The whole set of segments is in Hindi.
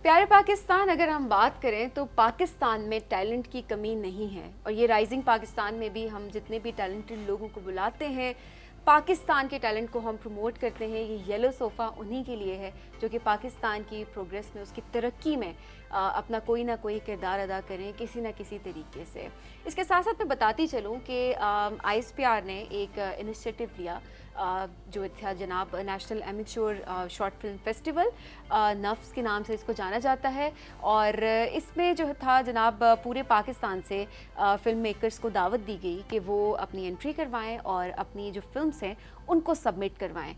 प्यारे पाकिस्तान, अगर हम बात करें तो पाकिस्तान में टैलेंट की कमी नहीं है और ये राइजिंग पाकिस्तान में भी हम जितने भी टैलेंटेड लोगों को बुलाते हैं, पाकिस्तान के टैलेंट को हम प्रमोट करते हैं। ये येलो सोफ़ा उन्हीं के लिए है जो कि पाकिस्तान की प्रोग्रेस में, उसकी तरक्की में अपना कोई ना कोई किरदार अदा करें किसी ना किसी तरीके से। इसके साथ साथ मैं बताती चलूँ कि ISPR ने एक इनिशिएटिव लिया जो था जनाब national amateur short film festival, नफ्स के नाम से इसको जाना जाता है। और इसमें जो था जनाब पूरे पाकिस्तान से फिल्म मेकर्स को दावत दी गई कि वो अपनी एंट्री करवाएं और अपनी जो फिल्म्स हैं उनको सबमिट करवाएं।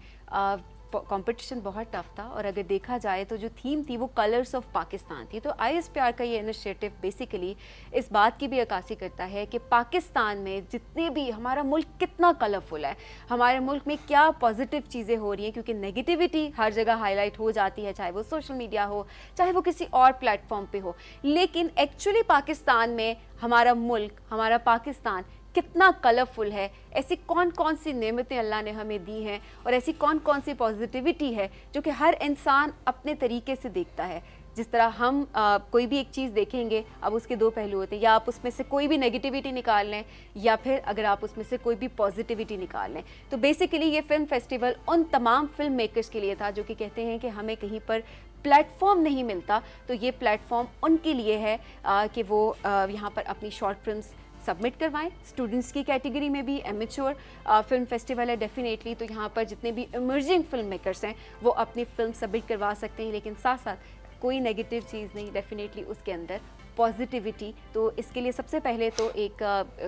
कंपटीशन बहुत टफ था और अगर देखा जाए तो जो थीम थी वो कलर्स ऑफ पाकिस्तान थी। तो ISPR का ये इनिशिएटिव बेसिकली इस बात की भी अक्कासी करता है कि पाकिस्तान में जितने भी, हमारा मुल्क कितना कलरफुल है, हमारे मुल्क में क्या पॉजिटिव चीज़ें हो रही हैं, क्योंकि नेगेटिविटी हर जगह हाईलाइट हो जाती है, चाहे वो सोशल मीडिया हो, चाहे वो किसी और प्लेटफॉर्म पे हो। लेकिन एक्चुअली पाकिस्तान में हमारा मुल्क, हमारा पाकिस्तान कितना कलरफुल है, ऐसी कौन कौन सी नेमतें अल्लाह ने हमें दी हैं और ऐसी कौन कौन सी पॉजिटिविटी है जो कि हर इंसान अपने तरीके से देखता है। जिस तरह हम कोई भी एक चीज़ देखेंगे, अब उसके दो पहलू होते हैं, या आप उसमें से कोई भी नेगेटिविटी निकाल लें या फिर अगर आप उसमें से कोई भी पॉजिटिविटी निकाल लें। तो बेसिकली ये फिल्म फेस्टिवल उन तमाम फिल्म मेकर्स के लिए था जो कि कहते हैं कि हमें कहीं पर प्लेटफॉर्म नहीं मिलता, तो ये प्लेटफॉर्म उनके लिए है कि वो यहाँ पर अपनी शॉर्ट फिल्म्स सबमिट करवाएं। स्टूडेंट्स की कैटेगरी में भी एमेच्योर फिल्म फेस्टिवल है डेफिनेटली, तो यहाँ पर जितने भी इमर्जिंग फिल्म मेकर्स हैं वो अपनी फिल्म सबमिट करवा सकते हैं, लेकिन साथ साथ कोई नेगेटिव चीज़ नहीं, डेफिनेटली उसके अंदर पॉजिटिविटी। तो इसके लिए सबसे पहले तो एक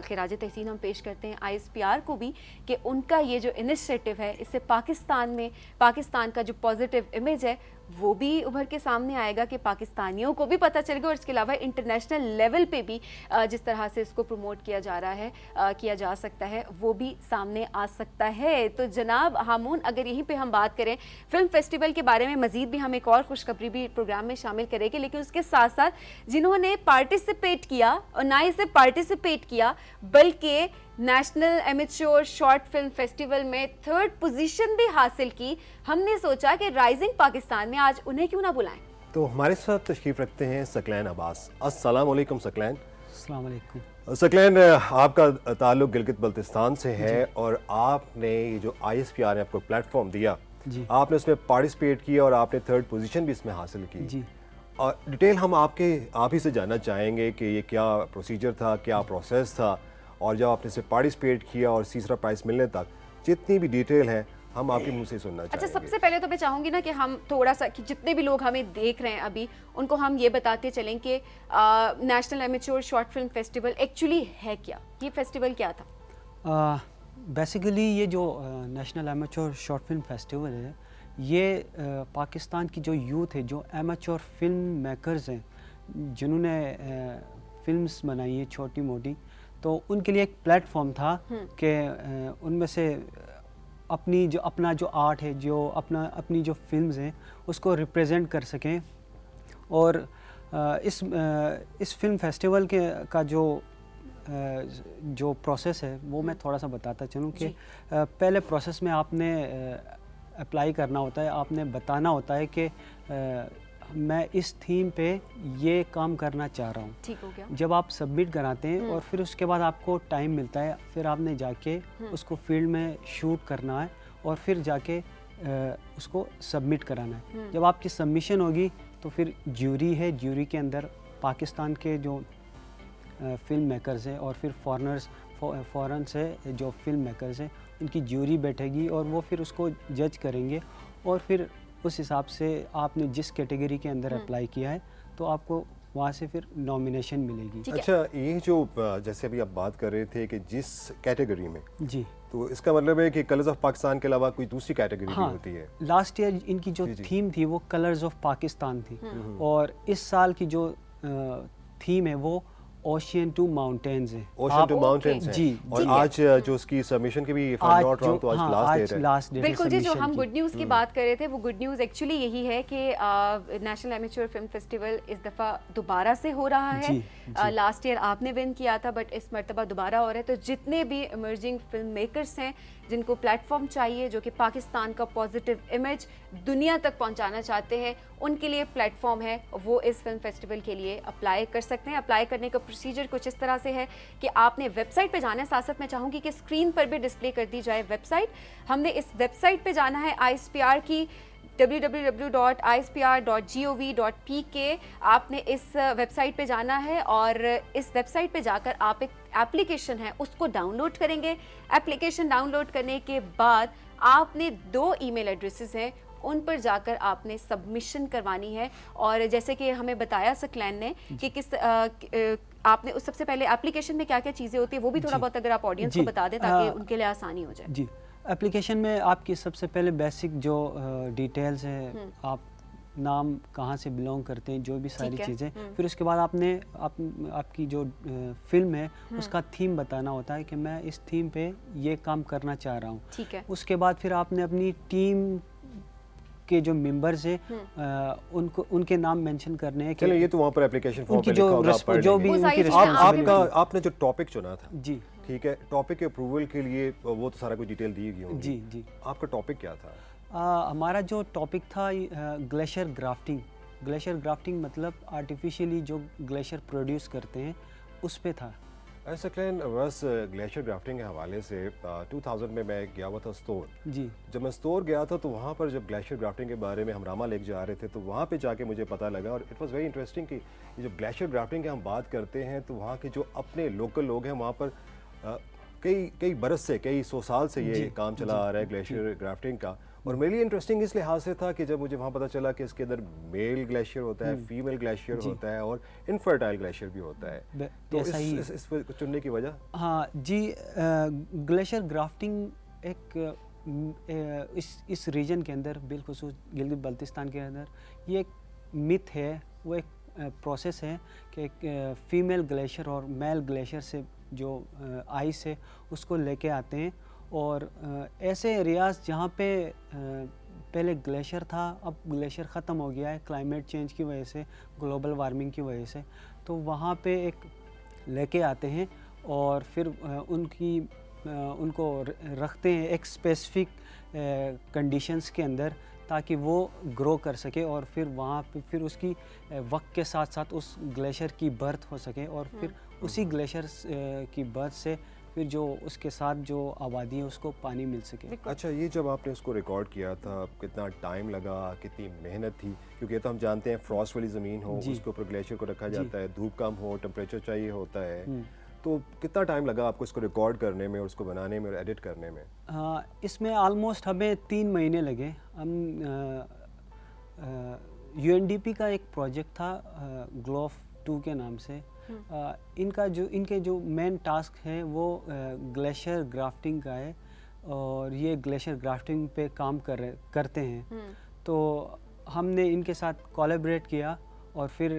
खिराज तहसीन हम पेश करते हैं ISPR को भी कि उनका ये जो इनिशिएटिव है इससे पाकिस्तान में, पाकिस्तान का जो पॉजिटिव इमेज है वो भी उभर के सामने आएगा कि पाकिस्तानियों को भी पता चलेगा, और इसके अलावा इंटरनेशनल लेवल पे भी जिस तरह से इसको प्रमोट किया जा रहा है, किया जा सकता है, वो भी सामने आ सकता है। तो जनाब हामून, अगर यहीं पे हम बात करें फिल्म फेस्टिवल के बारे में, मज़ीद भी हम एक और खुशखबरी भी प्रोग्राम में शामिल करेंगे, लेकिन उसके साथ साथ जिन्होंने पार्टिसिपेट किया, और ना ही सिर्फ पार्टिसिपेट किया बल्कि national amateur short film festival में 3rd पोजीशन भी हासिल की, हमने सोचा कि राइजिंग पाकिस्तान में आज उन्हें क्यों ना बुलाएं। तो हमारे साथ तशरीफ़ रखते हैं सकलैन अब्बास। अस्सलाम वालेकुम सकलैन। अस्सलाम वालेकुम। सकलैन, आपका ताल्लुक गिलगित बल्तिस्तान से है और आपने ये जो ISPR ने आपको प्लेटफॉर्म दिया, आपने उसमें पार्टिसिपेट किया और आपने 3rd पोजीशन भी इसमें हासिल की जी। और डिटेल हम आप ही से जानना चाहेंगे कि ये क्या प्रोसीजर था, क्या प्रोसेस था, और जब आपने इसे पार्टिसिपेट किया और तीसरा प्राइज़ मिलने तक जितनी भी डिटेल है हम आपके मुंह से सुनना चाहेंगे। अच्छा, सबसे पहले तो मैं चाहूँगी ना कि हम थोड़ा सा, कि जितने भी लोग हमें देख रहे हैं अभी, उनको हम ये बताते चलें कि national amateur short film festival actually है क्या, ये फेस्टिवल क्या था? बेसिकली ये जो national amateur short film festival है, ये पाकिस्तान की जो यूथ है, जो एमेच्योर फिल्म मेकर्स हैं, जिन्होंने फिल्म्स बनाई है छोटी मोटी, तो उनके लिए एक प्लेटफॉर्म था कि उनमें से अपना जो आर्ट है, जो अपनी जो फिल्म्स हैं उसको रिप्रेजेंट कर सकें। और इस फिल्म फेस्टिवल का जो प्रोसेस है वो मैं थोड़ा सा बताता चलूँ कि पहले प्रोसेस में आपने अप्लाई करना होता है, आपने बताना होता है कि मैं इस थीम पे ये काम करना चाह रहा हूँ। ठीक हो गया। जब आप सबमिट कराते हैं और फिर उसके बाद आपको टाइम मिलता है, फिर आपने जाके उसको फील्ड में शूट करना है और फिर जाके उसको सबमिट कराना है। जब आपकी सबमिशन होगी तो फिर ज्यूरी है, ज्यूरी के अंदर पाकिस्तान के जो फिल्म मेकर्स हैं और फिर फॉरेन से जो फिल्म मेकर्स हैं उनकी ज्यूरी बैठेगी और वो फिर उसको जज करेंगे और फिर उस हिसाब से आपने जिस कैटेगरी के अंदर अप्लाई किया है तो आपको वहाँ से फिर नॉमिनेशन मिलेगी। अच्छा, ये जो जैसे अभी आप बात कर रहे थे कि जिस कैटेगरी में, जी, तो इसका मतलब है कि कलर्स ऑफ पाकिस्तान के अलावा कोई दूसरी कैटेगरी भी होती है? लास्ट ईयर इनकी जो थीम थी वो कलर्स ऑफ पाकिस्तान थी और इस साल की जो थीम है वो ओशियन टू माउंटेन्स है। ओशियन टू माउंटेन्स है। जी। और आज जो उसकी सबमिशन के भी नॉट रॉन्ग तो आज लास्ट डेट है। बिल्कुल जी, जो हम गुड न्यूज़ की बात कर रहे थे वो गुड न्यूज़ एक्चुअली यही है कि नेशनल एमेच्योर फिल्म फेस्टिवल इस दफ़ा दोबारा से हो रहा है। लास्ट ईयर आपने विन किया था बट इस मरतबा दोबारा हो रहा है। तो जितने भी इमर्जिंग फिल्म मेकर्स हैं जिनको प्लेटफॉर्म चाहिए, जो कि पाकिस्तान का पॉजिटिव इमेज दुनिया तक पहुंचाना चाहते हैं, उनके लिए प्लेटफॉर्म है। वो इस फिल्म फेस्टिवल के लिए अप्लाई कर सकते हैं। अप्लाई करने का प्रोसीजर कुछ इस तरह से है कि आपने वेबसाइट पे जाना है। साथ साथ मैं चाहूँगी कि स्क्रीन पर भी डिस्प्ले कर दी जाए वेबसाइट। हमने इस वेबसाइट पे जाना है ISPR की, www.ispr.gov.pk। आपने इस वेबसाइट पे जाना है और इस वेबसाइट पे जाकर आप एक एप्लीकेशन है उसको डाउनलोड करेंगे। एप्लीकेशन डाउनलोड करने के बाद आपने 2 ईमेल एड्रेसेस हैं, उन पर जाकर आपने सबमिशन करवानी है। और जैसे कि हमें बताया सकलैन ने कि किस आपने उस सबसे पहले एप्लीकेशन में क्या क्या चीज़ें होती है वो भी थोड़ा बहुत अगर आप ऑडियंस को बता दें ताकि उनके लिए आसानी हो जाए। जी, एप्लीकेशन में आपकी सबसे पहले बेसिक जो डिटेल्स है, आप नाम कहाँ से बिलोंग करते हैं, जो भी सारी चीज़ें, फिर उसके बाद आपकी जो फिल्म है उसका थीम बताना होता है कि मैं इस थीम पे ये काम करना चाह रहा हूँ। ठीक है। उसके बाद फिर आपने अपनी टीम के जो मेंबर्स हैं उनके नाम मेंशन करने हैं। चलिए ये तो वहाँ पर एप्लीकेशन फॉर्म पे उनकी लिखा होगा, आप पढ़ जो लेंगे। भी उनकी आपने जो टॉपिक चुना था, जी ठीक है, टॉपिक के अप्रूवल के लिए वो तो सारा कुछ डिटेल दी गई होगी। जी जी। आपका टॉपिक क्या था? हमारा जो टॉपिक था ग्लेशियर ग्राफ्टिंग। ग्लेशियर ग्राफ्टिंग मतलब आर्टिफिशियली जो ग्लेशियर प्रोड्यूस करते हैं उस पे था। ऐसा क्लैन बस ग्लेशियर ग्राफ्टिंग के हवाले से 2000 में मैं गया हुआ था स्तोर। जी। जब मैं स्तोर गया था तो वहाँ पर जब ग्लेशियर ग्राफ्टिंग के बारे में हम रामा लेक जा रहे थे तो वहाँ पे जाके मुझे पता लगा, और इट वाज वेरी इंटरेस्टिंग कि ये जो ग्लेशियर ग्राफ्टिंग की हम बात करते हैं तो वहाँ के जो अपने लोकल लोग हैं वहाँ पर कई बरस से, कई 100 साल से ये काम चला आ रहा है ग्लेशियर ग्राफ्टिंग का। और मेरे लिए इंटरेस्टिंग इस लिहाज से था कि जब मुझे वहाँ पता चला कि इसके अंदर मेल ग्लेशियर होता है, फीमेल ग्लेशियर होता है और इनफर्टाइल ग्लेशियर भी होता है। तो इस चुनने की वजह? हाँ जी, ग्लेशियर ग्राफ्टिंग एक इस रीजन के अंदर, बिलखुसूस गिलगित बल्तिस्तान के अंदर, ये एक मिथ है, वो एक प्रोसेस है कि एक फीमेल ग्लेशियर और मेल ग्लेशियर से जो आइस है उसको लेके आते हैं। और ऐसे एरियाज़ जहाँ पे पहले ग्लेशियर था, अब ग्लेशियर ख़त्म हो गया है क्लाइमेट चेंज की वजह से, ग्लोबल वार्मिंग की वजह से, तो वहाँ पे एक लेके आते हैं और फिर उनको रखते हैं एक स्पेसिफिक कंडीशंस के अंदर ताकि वो ग्रो कर सके और फिर वहाँ पे फिर उसकी वक्त के साथ साथ उस ग्लेशियर की बर्थ हो सके और फिर उसी ग्लेशियर की बर्थ से फिर जो उसके साथ जो आबादी है उसको पानी मिल सके। अच्छा, ये जब आपने उसको रिकॉर्ड किया था कितना टाइम लगा, कितनी मेहनत थी? क्योंकि ये तो हम जानते हैं फ्रॉस्ट वाली ज़मीन हो उसके ऊपर ग्लेशियर को रखा जाता है, धूप कम हो, टेम्परेचर चाहिए होता है, तो कितना टाइम लगा आपको इसको रिकॉर्ड करने में और उसको बनाने में और एडिट करने में? इसमें ऑलमोस्ट हमें 3 महीने लगे। हम UNDP का एक प्रोजेक्ट था ग्लोफ 2 के नाम से। इनके जो मेन टास्क है वो ग्लेशियर ग्राफ्टिंग का है और ये ग्लेशियर ग्राफ्टिंग पे काम करते हैं। तो हमने इनके साथ कोलैबोरेट किया और फिर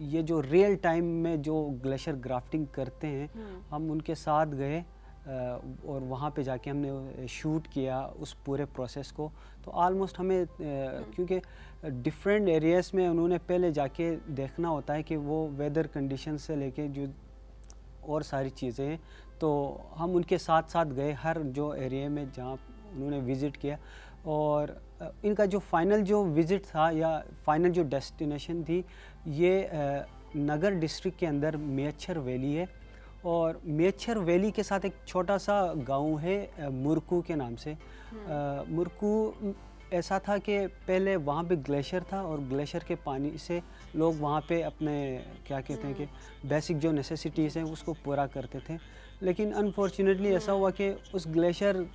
ये जो रियल टाइम में जो ग्लेशियर ग्राफ्टिंग करते हैं हम उनके साथ गए और वहाँ पे जाके हमने शूट किया उस पूरे प्रोसेस को। तो ऑलमोस्ट हमें क्योंकि डिफरेंट एरियाज़ में उन्होंने पहले जाके देखना होता है कि वो वेदर कंडीशन से लेके जो और सारी चीज़ें हैं, तो हम उनके साथ साथ गए हर जो एरिया में जहाँ उन्होंने विज़िट किया। और इनका जो फाइनल जो विज़िट था या फाइनल जो डेस्टिनेशन थी ये नगर डिस्ट्रिक्ट के अंदर मेच्छर वैली है और मेच्छर वैली के साथ एक छोटा सा गांव है मुरकू के नाम से। मुरकू ऐसा था कि पहले वहाँ पे ग्लेशियर था और ग्लेशियर के पानी से लोग वहाँ पे अपने क्या कहते हैं कि बेसिक जो नेसेसिटीज़ हैं उसको पूरा करते थे। लेकिन अनफॉर्चुनेटली ऐसा हुआ कि उस ग्लेशियर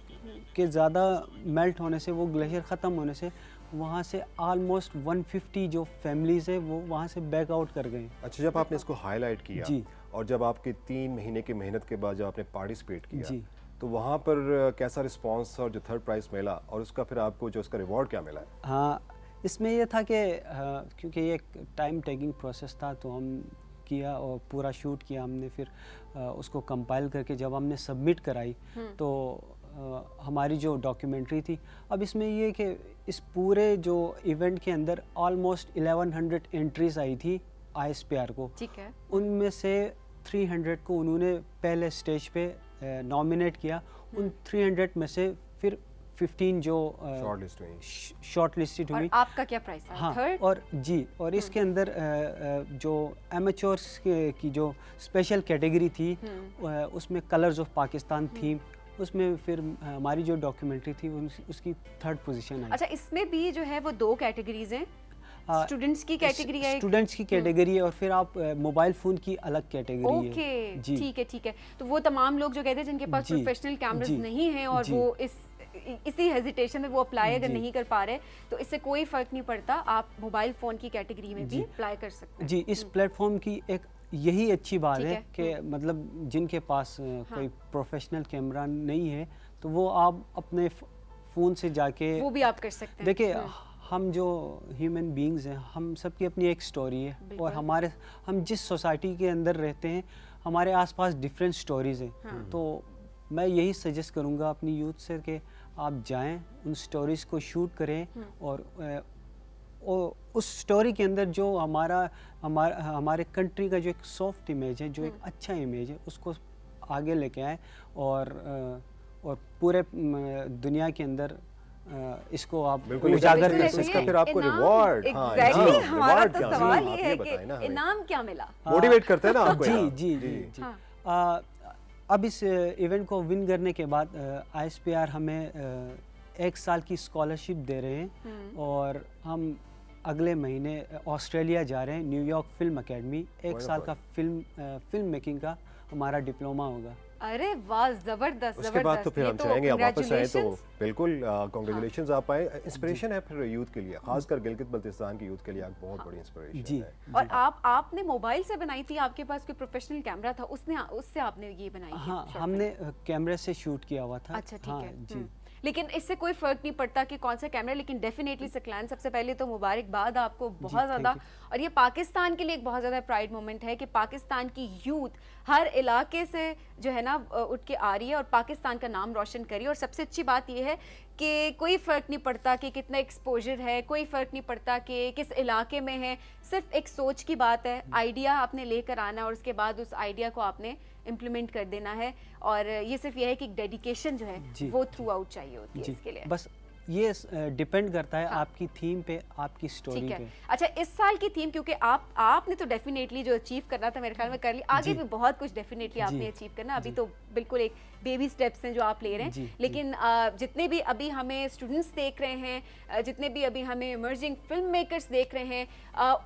के ज़्यादा मेल्ट होने से, वो ग्लेशियर ख़त्म होने से वहाँ से ऑलमोस्ट 150 जो फैमिलीज़ है वो वहाँ से बैक आउट कर गए। अच्छा, जब आपने इसको हाईलाइट किया जी, और जब आपके 3 महीने की मेहनत के बाद जब आपने पार्टिसिपेट किया जी, तो वहाँ पर कैसा रिस्पांस था और जो थर्ड प्राइज़ मिला और उसका फिर आपको जो उसका रिवॉर्ड क्या मिला है? हाँ, इसमें ये था कि क्योंकि ये एक टाइम टेकिंग प्रोसेस था तो हम किया और पूरा शूट किया हमने। फिर उसको कंपाइल करके जब हमने सबमिट कराई तो हमारी जो डॉक्यूमेंट्री थी, अब इसमें ये कि इस पूरे जो इवेंट के अंदर ऑलमोस्ट 1100 एंट्रीज आई थी ISPR को। ठीक है। उनमें से 300 को उन्होंने पहले स्टेज पे नॉमिनेट किया उन 300 में से फिर 15 जो शॉर्ट लिस्ट हुई। शॉर्ट लिस्टेड और हुई। आपका क्या प्राइस है? हाँ, थर्ड? और जी, और इसके अंदर जो एमेच्योर्स की जो स्पेशल कैटेगरी थी, उसमें कलर्स ऑफ पाकिस्तान थीम, उसमें फिर हमारी जो डॉक्यूमेंट्री थी उसकी 3rd पोजीशन आई। अच्छा, इसमें भी जो है वो 2 कैटेगरीज हैं, स्टूडेंट्स की कैटेगरी है, स्टूडेंट्स की कैटेगरी है, और फिर आप मोबाइल फ़ोन की अलग कैटेगरी है। ओके, जी, ठीक है। तो वो तमाम लोग जो कहते हैं जिनके पास जी, प्रोफेशनल कैमरास जी, नहीं हैं और जी, वो इसी हेजिटेशन में वो अप्लाई अगर जी, नहीं कर पा रहे, तो इससे कोई फ़र्क नहीं पड़ता, आप मोबाइल फ़ोन की कैटेगरी में भी अप्लाई कर सकते हैं। जी, इस प्लेटफॉर्म की एक यही अच्छी बात ठीक है है, कि मतलब जिनके पास कोई प्रोफेशनल कैमरा नहीं है, तो वो आप अपने फ़ोन से जाके वो भी आप कर सकते हैं। देखिए, हम जो ह्यूमन बीइंग्स हैं, हम सबकी अपनी एक स्टोरी है, और हम जिस सोसाइटी के अंदर रहते हैं, हमारे आसपास डिफरेंट स्टोरीज़ हैं। तो मैं यही सजेस्ट करूंगा अपनी यूथ से कि आप जाएं, उन स्टोरीज़ को शूट करें, और उस स्टोरी के अंदर जो हमारे कंट्री का जो एक सॉफ्ट इमेज है, जो एक अच्छा इमेज है, उसको आगे लेके आए, और पूरे दुनिया के अंदर इसको आप बिल्कुल उजागर कर इसका सकते फिर हैं। आपको रिवॉर्ड, एग्जैक्टली, हमारा तो क्या सवाल आप ये है बताएं ना कि हमें। इनाम क्या मिला? मोटिवेट करते हैं ना आपको जी इनाम। जी जी जी। हाँ। अब इस इवेंट को विन करने के बाद ISPR हमें 1 साल की स्कॉलरशिप दे रहे हैं, और हम अगले महीने ऑस्ट्रेलिया जा रहे हैं, न्यूयॉर्क फिल्म एकेडमी। 1 साल का फिल्म मेकिंग का हमारा डिप्लोमा होगा। अरे वाह, जबरदस्त। उसके बाद तो फिर हम चाहेंगे आप वापस आए, तो congratulations। बिल्कुल कांग्रेचुलेशंस, आप आए, इंस्पिरेशन है फिर यूथ के लिए, खासकर गिलगित बल्तिस्तान की यूथ के लिए आप बहुत बड़ी इंस्पिरेशन जी। है। और आपने मोबाइल से बनाई थी, आपके पास कोई प्रोफेशनल कैमरा था, उससे आपने ये बनाई थी? हाँ, short हमने कैमरे से शूट किया हुआ था। अच्छा, ठीक हाँ, है। जी। लेकिन इससे कोई फर्क नहीं पड़ता कि कौन सा कैमरा, लेकिन डेफिनेटली सकलान, सबसे पहले तो मुबारकबाद आपको बहुत ज़्यादा। और ये पाकिस्तान के लिए एक बहुत ज़्यादा प्राइड मोमेंट है कि पाकिस्तान की यूथ हर इलाके से जो है ना उठ के आ रही है और पाकिस्तान का नाम रोशन करी। और सबसे अच्छी बात ये है कि कोई फ़र्क नहीं पड़ता कि कितना एक्सपोजर है, कोई फ़र्क नहीं पड़ता कि किस इलाके में है, सिर्फ एक सोच की बात है। आइडिया आपने लेकर आना और उसके बाद उस आइडिया को आपने इम्प्लीमेंट कर देना है। और ये सिर्फ यह है कि डेडिकेशन जो है वो थ्रू आउट चाहिए होती है इसके लिए। बस ये डिपेंड करता है आपकी थीम पे, आपकी स्टोरी पे। अच्छा, इस साल की थीम, क्योंकि आपने तो डेफिनेटली जो अचीव करना था मेरे ख्याल में कर लिया, आगे भी बहुत कुछ डेफिनेटली आपने अचीव करना, अभी तो बिल्कुल एक बेबी स्टेप्स हैं जो आप ले रहे हैं। लेकिन जितने भी अभी हमें स्टूडेंट्स देख रहे हैं, जितने भी अभी हमें इमर्जिंग फिल्म मेकर्स देख रहे हैं,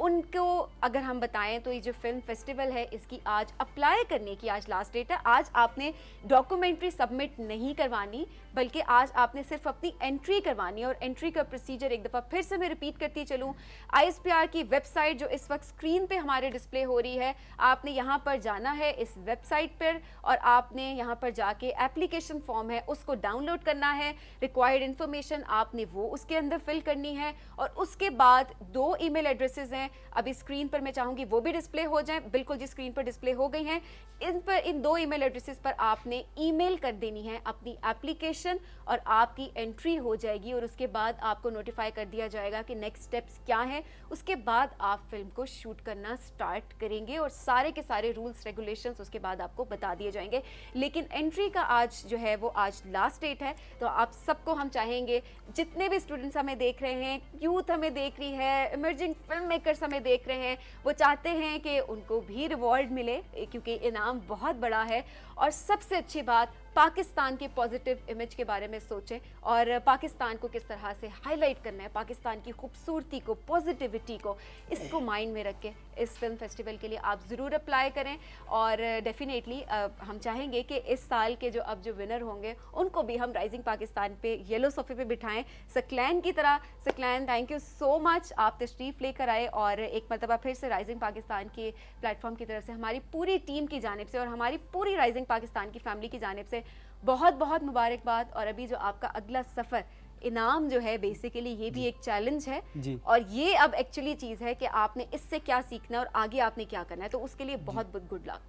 उनको अगर हम बताएं तो ये जो फिल्म फेस्टिवल है, इसकी आज अप्लाई करने की आज लास्ट डेट है। आज आपने डॉक्यूमेंट्री सबमिट नहीं करवानी, बल्कि आज आपने सिर्फ अपनी एंट्री करवानी है। और एंट्री का प्रोसीजर एक दफ़ा फिर से मैं रिपीट करती चलूँ, ISPR की वेबसाइट जो इस वक्त स्क्रीन पे हमारे डिस्प्ले हो रही है, आपने यहाँ पर जाना है इस वेबसाइट पर, और आपने यहाँ पर जाके एप्लीकेशन फॉर्म है उसको डाउनलोड करना है। रिक्वायर्ड इन्फॉर्मेशन आपने वो उसके अंदर फिल करनी है, और उसके बाद 2 ईमेल एड्रेसेस हैं, अभी स्क्रीन पर मैं चाहूँगी वो भी डिस्प्ले हो जाएं, बिल्कुल जी स्क्रीन पर डिस्प्ले हो गई हैं। इन 2 ईमेल एड्रेसेस पर आपने ईमेल कर देनी है अपनी एप्लीकेशन, और आपकी एंट्री हो जाएगी, और उसके बाद आपको नोटिफाई कर दिया जाएगा कि नेक्स्ट स्टेप्स क्या हैं। उसके बाद आप फिल्म को शूट करना स्टार्ट करेंगे, और सारे के सारे रूल्स रेगुलेशंस उसके बाद आपको बता दिए जाएंगे। लेकिन एंट्री का आज जो है वो आज लास्ट डेट है, तो आप सबको हम चाहेंगे, जितने भी स्टूडेंट्स हमें देख रहे हैं, यूथ हमें देख रही है, इमर्जिंग फिल्म मेकर्स हमें देख रहे हैं, वो चाहते हैं कि उनको भी रिवॉर्ड मिले, क्योंकि इनाम बहुत बड़ा है। और सबसे अच्छी बात, पाकिस्तान के पॉजिटिव इमेज के बारे में सोचें और पाकिस्तान को किस तरह से हाईलाइट करना है, पाकिस्तान की खूबसूरती को, पॉजिटिविटी को, इसको माइंड में रख के इस फिल्म फेस्टिवल के लिए आप ज़रूर अप्लाई करें। और डेफिनेटली हम चाहेंगे कि इस साल के जो विनर होंगे उनको भी हम राइजिंग पाकिस्तान पे येलो सोफे पे बिठाएं, सकलैन की तरह। Saqlain, thank you so much, आप तशरीफ़ लेकर आए, और एक मरतबा फिर से राइजिंग पाकिस्तान के प्लेटफॉर्म की तरफ से हमारी पूरी टीम की जानिब से और हमारी पूरी राइजिंग पाकिस्तान की फैमिली की जानिब से बहुत बहुत मुबारकबाद। और अभी जो आपका अगला सफ़र, इनाम जो है, बेसिकली ये भी एक चैलेंज है, और ये अब एक्चुअली चीज़ है कि आपने इससे क्या सीखना है और आगे आपने क्या करना है, तो उसके लिए बहुत बहुत गुड लक।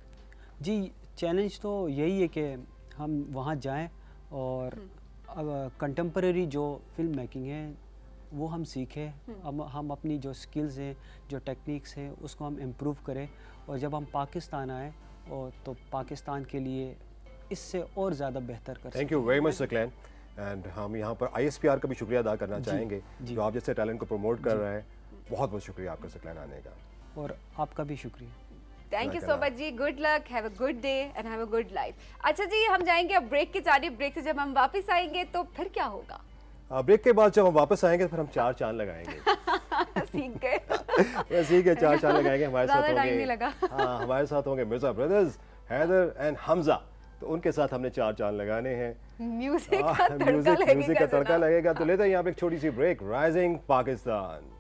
जी, चैलेंज तो यही है कि हम वहाँ जाएं और कंटेम्परेरी जो फिल्म मेकिंग है वो हम सीखें, हम अपनी जो स्किल्स हैं, जो टेक्निक्स हैं, उसको हम इम्प्रूव करें। और जब हम पाकिस्तान आए और तो पाकिस्तान के लिए इससे और ज़्यादा बेहतर कर thank you very much Saqlain. And हम यहाँ पर ISPR का भी शुक्रिया अदा करना चाहेंगे जी। जो आप जैसे टैलेंट को प्रमोट कर रहे हैं। बहुत बहुत शुक्रिया आपका सकलैन आने का। और आपका भी शुक्रिया। Thank you so much ji, good luck, have a good day and have a good life. अच्छा जी, हम जाएंगे अब ब्रेक की जानिब। ब्रेक से जब हम वापस आएंगे तो फिर क्या होगा? ब्रेक के बाद जब हम वापस आएंगे फिर हम 4 चांद लगाएंगे। सीख गए। ठीक है, 4 चांद लगाएंगे। हमारे साथ ज़्यादा टाइम होंगे नहीं लगा। हाँ, हमारे साथ होंगे मिर्जा ब्रदर्स, हैदर एंड हमजा। तो उनके साथ हमने 4 चांद लगाने हैं। म्यूजिक का तड़का म्यूजिक का लगेगा तड़का जनाब। लगेगा। तो लेते हैं यहाँ पे एक छोटी सी ब्रेक। राइजिंग पाकिस्तान।